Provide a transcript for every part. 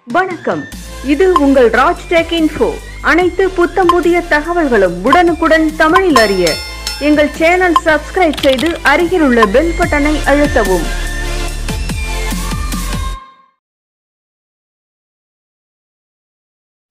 வணக்கம், இது உங்கள் ராஜ் டெக் இன்ஃபோ. அனைத்து புத்தம் புதிய தகவல்களும் உடனுக்குடன் தமிழில் அறிய எங்கள் சேனல் சப்ஸ்கிரைப் செய்து அருகில் உள்ள பெல் பட்டனை அழுத்தவும்.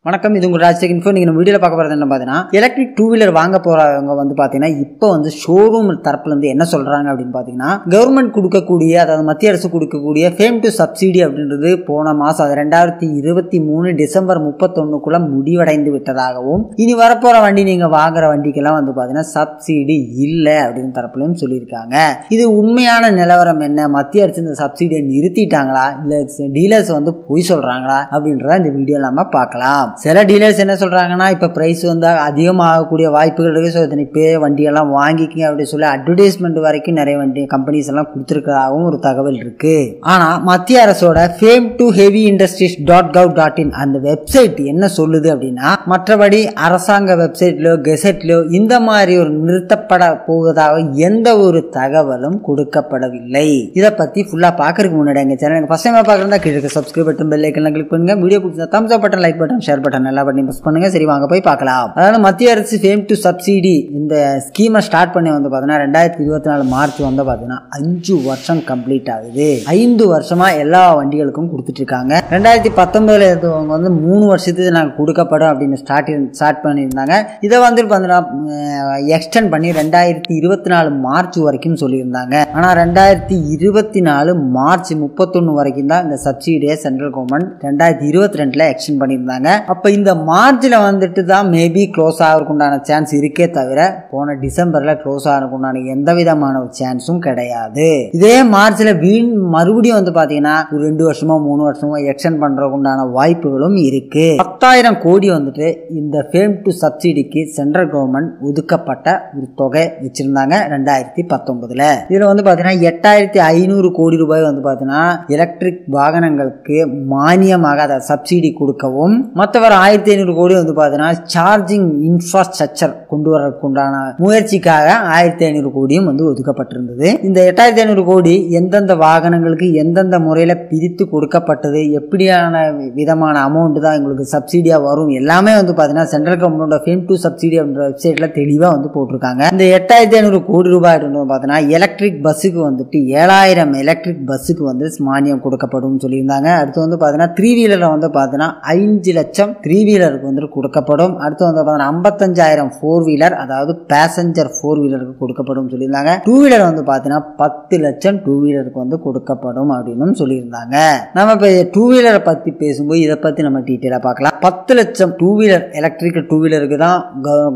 வணக்கம், இது உங்கள் ராஜ் டெக் இன்ஃபோ. நீங்கள் வீடியோவில் பார்க்க போகிறது என்ன பார்த்தீங்கன்னா, எலக்ட்ரிக் டூ வீலர் வாங்க போகிறவங்க வந்து பார்த்தீங்கன்னா இப்போ வந்து ஷோரூம் தரப்புலேருந்து என்ன சொல்கிறாங்க அப்படின்னு பார்த்தீங்கன்னா, கவர்மெண்ட் கொடுக்கக்கூடிய, அதாவது மத்திய அரசு கொடுக்கக்கூடிய ஃபேம் டு சப்சிடி அப்படின்றது போன மாதம் 2023 டிசம்பர் 31க்குள்ள முடிவடைந்து விட்டதாகவும், இனி வரப்போகிற வண்டி நீங்கள் வாங்குற வண்டிக்கெல்லாம் வந்து பார்த்தீங்கன்னா சப்சிடி இல்லை அப்படின்னு தரப்புலையும் சொல்லியிருக்காங்க. இது உண்மையான நிலவரம் என்ன? மத்திய அரசு இந்த சப்சிடியை நிறுத்திட்டாங்களா, இல்லை டீலர்ஸ் வந்து பொய் சொல்கிறாங்களா அப்படின்றத இந்த வீடியோ நம்ம பார்க்கலாம். சில டீலர்ஸ் என்ன சொல்றாங்கன்னா, இப்ப பிரைஸ் வந்து அதிகமாகக்கூடிய வாய்ப்புகள் இருக்கு, ஸோ இப்போ வண்டியெல்லாம் வாங்கிக்கிங்க அப்படின்னு சொல்லி அட்வர்டைஸ்மெண்ட் வரைக்கும் நிறைய வண்டி கம்பெனிஸ் எல்லாம் கொடுத்துருக்கிறதாகவும் ஒரு தகவல் இருக்கு. ஆனா மத்திய அரசோட fame to heavy industries .gov.in அந்த வெப்சைட் என்ன சொல்லுது அப்படின்னா, மற்றபடி அரசாங்க வெப்சைட்லயோ கெசெட்லயோ இந்த மாதிரி ஒரு நிறுத்தப்பட போவதாக எந்த ஒரு தகவலும் கொடுக்கப்படவில்லை. இதை பத்தி ஃபுல்லா பாக்குறதுக்கு முன்னாடி எங்க சேனல் ஃபர்ஸ்ட் டைம் பாக்குறதா கீழே சப்ஸ்கிரைப் பட்டன், பெல் ஐக்கன்ல கிளிக் பண்ணுங்க. வீடியோ பிடிச்சா தம்ஸ் அப் button, like button, share button எல்லா பட்டன் பிரஸ் பண்ணுங்க. சரி, வாங்க போய் பார்க்கலாம். அதாவது மத்திய அரசு ஃபேம் டு சப்சிடி இந்த ஸ்கீமை ஸ்டார்ட் பண்ணி வந்து பாத்தீங்கன்னா 2024 மார்ச் வந்து பாத்தீங்கன்னா 5 வருஷம் கம்ப்ளீட் ஆகுது. 5 வருஷமா எல்லா வண்டிகளுக்கும் கொடுத்துட்டு இருக்காங்க. 2019 அவங்க வந்து 3 வருஷத்துக்கு நாங்கள் கொடுக்கப்படும் அப்படின்னு ஸ்டார்ட் பண்ணியிருந்தாங்க. இதை வந்து எக்ஸ்டெண்ட் பண்ணி 2024 மார்ச் வரைக்கும் சொல்லியிருந்தாங்க. ஆனா 2024 மார்ச் 31 வரைக்கும் தான் இந்த சப்சிடியை சென்ட்ரல் கவர்மெண்ட் 2022 எக்ஸ்டெண்ட் பண்ணியிருந்தாங்க. அப்ப இந்த மார்ச்ல வந்துட்டு தான் மேபி க்ளோஸ் ஆகிறதுக்குண்டான சான்ஸ் இருக்கே தவிர போன டிசம்பர்ல க்ளோஸ் ஆகிறதுக்குண்டான எந்த விதமான ஒரு சான்ஸும் கிடையாது. இதே மார்ச்ல மறுபடியும் வந்து பாத்தீங்கன்னா ஒரு 2 வருஷமோ 3 வருஷமோ எக்ஸ்டெண்ட் பண்றதுக்குண்டான வாய்ப்புகளும் இருக்கு. 10,000 கோடி வந்துட்டு இந்த ஃபேம் டு சப்சிடிக்கு சென்ட்ரல் கவர்மெண்ட் ஒதுக்கப்பட்ட ஒரு தொகை வச்சிருந்தாங்க 2019. இதுல வந்து பாத்தீங்கன்னா 8,500 கோடி ரூபாய் வந்து பாத்தீங்கன்னா எலக்ட்ரிக் வாகனங்களுக்கு மானியமாக அதை சப்சிடி கொடுக்கவும், மற்றவர் 1,500 கோடி வந்து பாத்தீங்கன்னா சார்ஜிங் இன்ஃப்ராஸ்ட்ரக்சர் கொண்டு வரக்குண்டான முயற்சிக்காக 1,500 கோடியும் வந்து ஒதுக்கப்பட்டிருந்தது. இந்த 8,500 கோடி எந்தெந்த வாகனங்களுக்கு எந்தெந்த முறையில பிரித்து கொடுக்கப்பட்டது, எப்படியான விதமான அமௌண்ட் தான் எங்களுக்கு சப்சிடியா வரும், எல்லாமே வந்து பாத்தீங்கன்னா central government FAME two subsidy அப்படின்ற வெப்சைட்ல தெளிவா வந்து போட்டிருக்காங்க. இந்த 8,500 கோடி ரூபாய் பாத்தீங்கன்னா எலக்ட்ரிக் பஸ்ஸுக்கு வந்துட்டு 7,000 எலக்ட்ரிக் பஸ்ஸுக்கு வந்து மானியம் கொடுக்கப்படும் சொல்லியிருந்தாங்க. அடுத்து வந்து பாத்தீங்கன்னா 3 வீலர்ல வந்து பாத்தீங்கன்னா 5 லட்சம் 3 வீலருக்கு வந்து கொடுக்கப்படும். அடுத்து வந்து 55,000 4 வீலர், அதாவது பேசஞ்சர் 4 வீலருக்கு கொடுக்கப்படும் சொல்லியிருந்தாங்க. 2 வீலர் வந்து பாத்தீங்கன்னா 10 லட்சம் 2 வீலருக்கு வந்து கொடுக்கப்படும் அப்படின்னு சொல்லியிருந்தாங்க. நம்ம இப்ப 2 வீலரை பத்தி பேசும்போது இதை பத்தி நம்ம டீட்டெயிலா பார்க்கலாம். 10 லட்சம் 2 வீலர் எலக்ட்ரிக் 2 வீலருக்கு தான்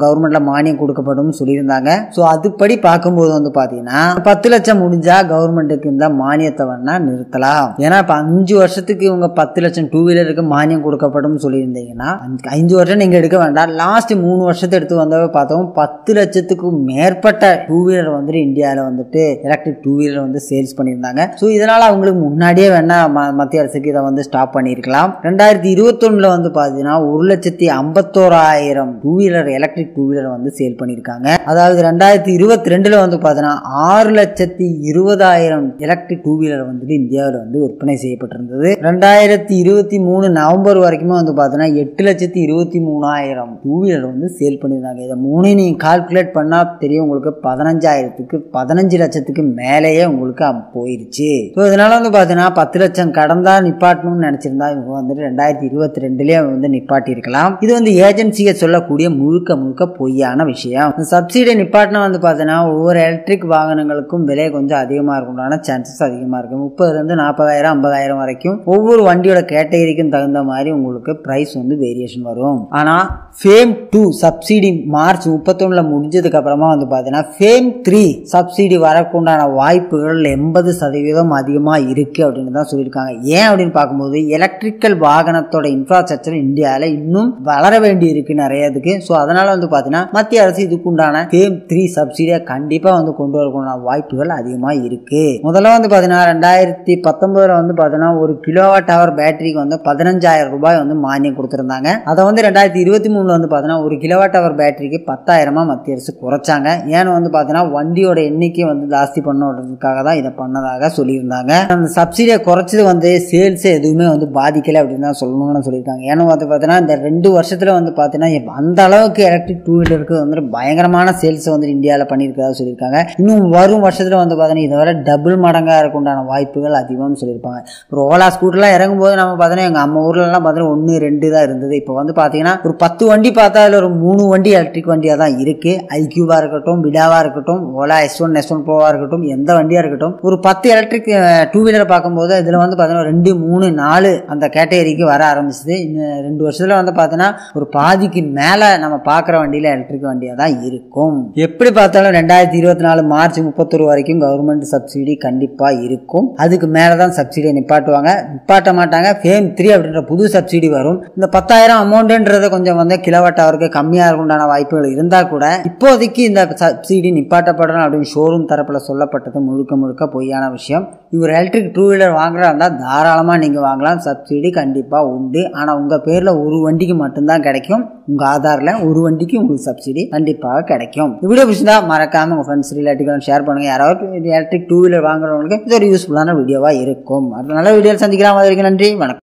கவர்மெண்ட்ல மானியம் கொடுக்கப்படும் சொல்லியிருந்தாங்க. சோ அதுபடி பார்க்கும்போது வந்து பாத்தீங்கன்னா 10 லட்சம் முடிஞ்சா கவர்மெண்ட்டுக்கு இந்த மானியத்தை வேணா நிறுத்தலாம். ஏன்னா இப்ப 5 வருஷத்துக்கு இவங்க 10 லட்சம் 2 வீலருக்கு மானியம் கொடுக்கப்படும் சொல்லியிருந்தீங்கன்னா 5 வருஷம் நீங்க எடுக்க வேண்டாம், லாஸ்ட் 3 வருஷத்தை எடுத்து வந்தவங்க பார்த்தோம் 10 லட்சத்துக்கும் மேற்பட்ட 2 வீலர் வந்துட்டு இந்தியாவில வந்துட்டு எலக்ட்ரிக் 2 வீலர் வந்து சேல்ஸ் பண்ணியிருந்தாங்க. ஸோ இதனால அவங்களுக்கு முன்னாடியே வேணா மத்திய அரசுக்கு இதை வந்து ஸ்டாப் பண்ணியிருக்கலாம். 2021 வந்து பாத்தீங்கன்னா 1,51,000 2 வீலர் எலக்ட்ரிக் 2 வீலர் வந்து சேல் பண்ணியிருக்காங்க. அதாவது 2022 வந்து பாத்தீங்கன்னா 6,20,000 எலக்ட்ரிக் 2 வீலர் வந்துட்டு இந்தியாவில் வந்து விற்பனை செய்யப்பட்டிருந்தது. 2023 நவம்பர் வரைக்குமே வந்து பாத்தீங்கன்னா 8,23,000 2 வீலர் வந்து சேல் பண்ணியிருந்தாங்க. இதை 3 நீங்க கால்குலேட் பண்ணா தெரியும் உங்களுக்கு 15 லட்சத்துக்கு மேலேயே உங்களுக்கு போயிருச்சு. இதனால வந்து பாத்தீங்கன்னா 10 லட்சம் கடந்தா நிப்பாட்டணும்னு நினைச்சிருந்தா இவங்க வந்துட்டு 2022 வந்து நிப்பாட்டி இருக்கலாம். இது வந்து ஏஜென்சியை சொல்லக்கூடிய முழுக்க பொய்யான விஷயம். சப்சிடி நிப்பாட்டினா வந்து பாத்தீங்கன்னா ஒவ்வொரு எலக்ட்ரிக் வாகனங்களுக்கும் விலை கொஞ்சம் அதிகமா இருக்கும்னால சான்சஸ் அதிகமா இருக்கு. 30,000 40,000 50,000 வரைக்கும் ஒவ்வொரு வண்டியோட கேட்டகரிக்கும் தகுந்த மாதிரி உங்களுக்கு பிரைஸ் வந்து வேரியேஷன் வரும். ஆனா ஃபேம் 2 சப்சிடி மார்ச் 31 முடிஞ்சதுக்கு அப்புறமா வந்து பாத்தீங்கன்னா ஃபேம் 3 சப்சிடி வரக்குண்டான வாய்ப்புகள் 80% அதிகமா இருக்கு அப்படின்னு தான் சொல்லியிருக்காங்க. ஏன் அப்படின்னு பார்க்கும்போது எலக்ட்ரிக்கல் வாகனத்தோட இன்ஃப்ராஸ்ட்ரக்சர் இந்தியாவில இன்னும் வளர வேண்டி இருக்கு நிறையதுக்கு. ஸோ அதனால வந்து பாத்தீங்கன்னா மத்திய அரசு இதுக்குண்டான ஃபேம் 3 சப்சிடியை கண்டிப்பா வந்து கொண்டு வரக்கூடிய வாய்ப்புகள் அதிகமா இருக்கு. முதல்ல வந்து பாத்தீங்கன்னா 2019 வந்து பாத்தீங்கன்னா ஒரு கிலோவாட் ஹவர் பேட்டரிக்கு வந்து 15,000 ரூபாய் வந்து மானியம் கொடுத்திருந்தாங்க. அதை வந்து 2023 வந்து பாத்தீங்கன்னா 1 கிலோவாட் அவர் பேட்டரிக்கு 10,000 மத்திய அரசு குறைச்சாங்க. ஏன்னு வந்து பாத்தீங்கன்னா வண்டியோட எண்ணிக்கை வந்து ஜாஸ்தி பண்ணுறதுக்காக தான் இதை பண்ணதாக சொல்லியிருந்தாங்க. அந்த சப்சிடியை குறைச்சது வந்து சேல்ஸ் எதுவுமே வந்து பாதிக்கல அப்படின்னு தான் சொல்லணும்னு சொல்லியிருக்காங்க. ஏன்னா வந்து பாத்தீங்கன்னா இந்த 2 வருஷத்துல வந்து பாத்தீங்கன்னா அந்த அளவுக்கு எலக்ட்ரிக் டூ வீலருக்கு வந்து பயங்கரமான சேல்ஸ் வந்து இந்தியாவில் பண்ணியிருக்கிறதா சொல்லியிருக்காங்க. இன்னும் வரும் வருஷத்துல வந்து பாத்தீங்கன்னா இதை விட டபுள் மடங்கா இருக்குண்டான வாய்ப்புகள் அதிகம்னு சொல்லியிருப்பாங்க. ஒரு ஓலா ஸ்கூட்டர்லாம் இறங்கும் போது நம்ம பார்த்தீங்கன்னா எங்க நம்ம ஊர்ல எல்லாம் பார்த்தீங்கன்னா 1, 2 தான் இருந்தது. இப்போ வந்து பாத்தீங்கன்னா ஒரு 10 வண்டி பார்த்தா அதுல ஒரு 3 வண்டி எலக்ட்ரிக் வண்டியா தான் இருக்கு. ஐக்யூவா இருக்கட்டும், விடாவா இருக்கட்டும், ஓலா S1, S1 ப்ரோவா இருக்கட்டும், எந்த வண்டியா இருக்கட்டும், ஒரு 10 எலக்ட்ரிக் டூ வீலர் பார்க்கும்போது இதுல வந்து பாத்தீங்கன்னா 2, 3, 4 அந்த கேட்டகரிக்கு வர ஆரம்பிச்சது. இந்த 2 வருஷத்துல வந்து பாத்தீங்கன்னா ஒரு பாதிக்கு மேல நம்ம பாக்குற வண்டியில எலக்ட்ரிக் வண்டியா தான் இருக்கும். எப்படி பார்த்தாலும் 2024 மார்ச் 31 வரைக்கும் கவர்மெண்ட் சப்சிடி கண்டிப்பா இருக்கும். அதுக்கு மேலதான் சப்சிடியை நிப்பாட்ட மாட்டாங்க. ஃபேம் 3 அப்படின்ற புது சப்சிடி வரும். இந்த 10,000 அமௌண்ட்ன்றது கொஞ்சம் வந்து கிலோவாட் அவருக்கு கம்மியா இருக்குண்டான வாய்ப்புகள் இருந்தா கூட இப்போதைக்கு இந்த சப்சிடி நிப்பாட்டப்படணும் அப்படின்னு ஷோரூம் தரப்புல சொல்லப்பட்டது முழுக்க பொய்யான விஷயம். இவர் எலக்ட்ரிக் டூ வீலர் வாங்குறதா இருந்தா தாராளமா நீங்க வாங்கலாம். சப்சிடி கண்டிப்பா உண்டு. ஆனா உங்க பேர்ல ஒரு வண்டிக்கு மட்டும்தான் கிடைக்கும். உங்க ஆதார்ல ஒரு வண்டிக்கு உங்களுக்கு சப்சிடி கண்டிப்பாக கிடைக்கும். வீடியோ பிடிச்சிருந்தா மறக்காம உங்க ஃப்ரெண்ட்ஸ் ரிலேட்டிவ்களும் ஷேர் பண்ணுங்க. யாராவது எலக்ட்ரிக் டூ வீலர் வாங்குறவங்களுக்கு இது ஒரு யூஸ்ஃபுல்லான வீடியோவா இருக்கும். நல்ல வீடியோ சந்திக்கலாம். நன்றி, வணக்கம்.